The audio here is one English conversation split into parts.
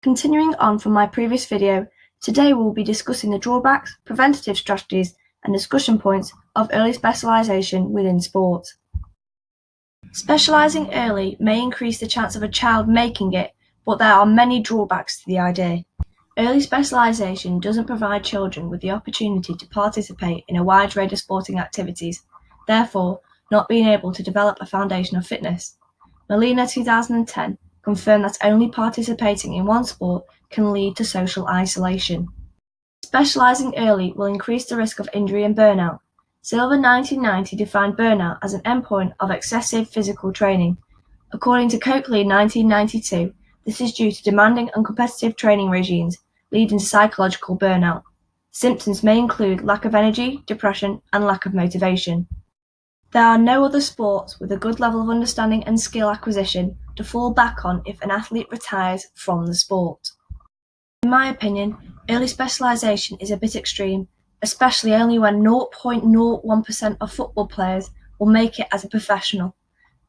Continuing on from my previous video, today we will be discussing the drawbacks, preventative strategies and discussion points of early specialisation within sport. Specialising early may increase the chance of a child making it, but there are many drawbacks to the idea. Early specialisation doesn't provide children with the opportunity to participate in a wide range of sporting activities, therefore not being able to develop a foundation of fitness. Molina 2010 confirmed that only participating in one sport can lead to social isolation. Specialising early will increase the risk of injury and burnout. Silver 1990 defined burnout as an endpoint of excessive physical training. According to Coakley 1992, this is due to demanding and competitive training regimes, leading to psychological burnout. Symptoms may include lack of energy, depression, and lack of motivation. There are no other sports with a good level of understanding and skill acquisition to fall back on if an athlete retires from the sport. In my opinion, early specialisation is a bit extreme, especially only when 0.01% of football players will make it as a professional.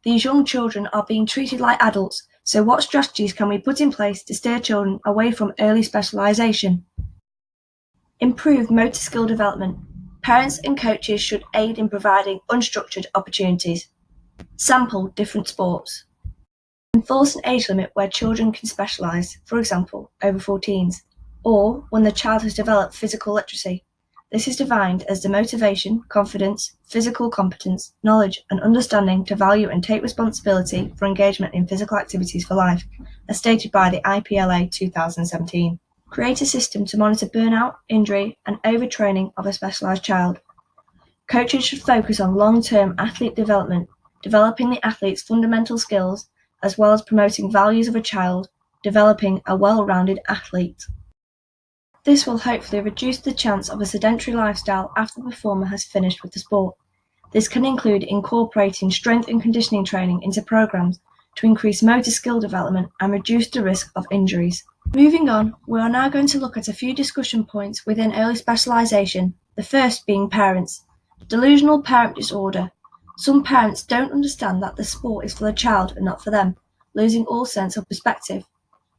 These young children are being treated like adults, so what strategies can we put in place to steer children away from early specialisation? Improve motor skill development. Parents and coaches should aid in providing unstructured opportunities. Sample different sports. Enforce an age limit where children can specialise, for example, over 14s, or when the child has developed physical literacy. This is defined as the motivation, confidence, physical competence, knowledge and understanding to value and take responsibility for engagement in physical activities for life, as stated by the IPLA 2017. Create a system to monitor burnout, injury and overtraining of a specialised child. Coaches should focus on long-term athlete development, developing the athlete's fundamental skills, as well as promoting values of a child, developing a well-rounded athlete. This will hopefully reduce the chance of a sedentary lifestyle after the performer has finished with the sport. This can include incorporating strength and conditioning training into programs to increase motor skill development and reduce the risk of injuries. Moving on, we are now going to look at a few discussion points within early specialisation, the first being parents. Delusional parent disorder. Some parents don't understand that the sport is for the child and not for them, losing all sense of perspective.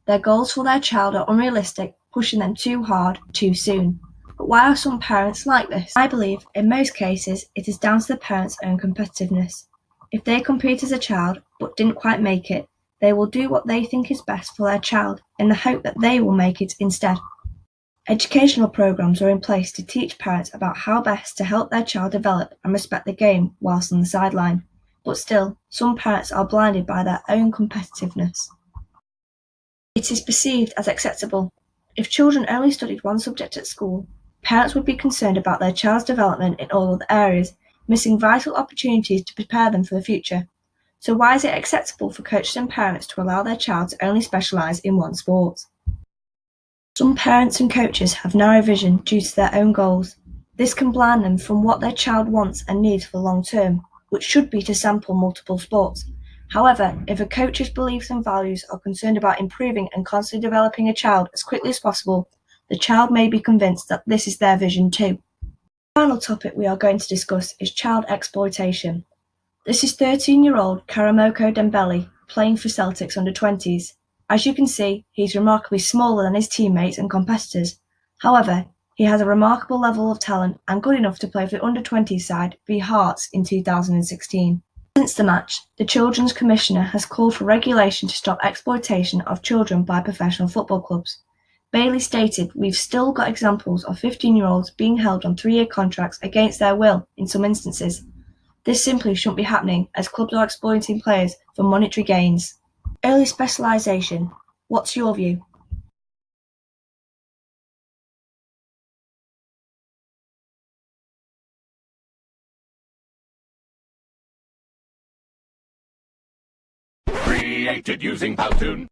Their goals for their child are unrealistic, pushing them too hard, too soon. But why are some parents like this? I believe, in most cases, it is down to the parents' own competitiveness. If they compete as a child, but didn't quite make it, they will do what they think is best for their child, in the hope that they will make it instead. Educational programs are in place to teach parents about how best to help their child develop and respect the game whilst on the sideline. But still, some parents are blinded by their own competitiveness. It is perceived as acceptable. If children only studied one subject at school, parents would be concerned about their child's development in all other areas, missing vital opportunities to prepare them for the future. So why is it acceptable for coaches and parents to allow their child to only specialise in one sport? Some parents and coaches have narrow vision due to their own goals. This can blind them from what their child wants and needs for the long term, which should be to sample multiple sports. However, if a coach's beliefs and values are concerned about improving and constantly developing a child as quickly as possible, the child may be convinced that this is their vision too. The final topic we are going to discuss is child exploitation. This is 13-year-old Karamoko Dembele playing for Celtic's under-20s. As you can see, he's remarkably smaller than his teammates and competitors. However, he has a remarkable level of talent and good enough to play for the under-20s side v Hearts in 2016. Since the match, the Children's Commissioner has called for regulation to stop exploitation of children by professional football clubs. Bailey stated, "We've still got examples of 15-year-olds being held on 3-year contracts against their will in some instances. This simply shouldn't be happening as clubs are exploiting players for monetary gains." Early specialisation. What's your view? Created using Powtoon.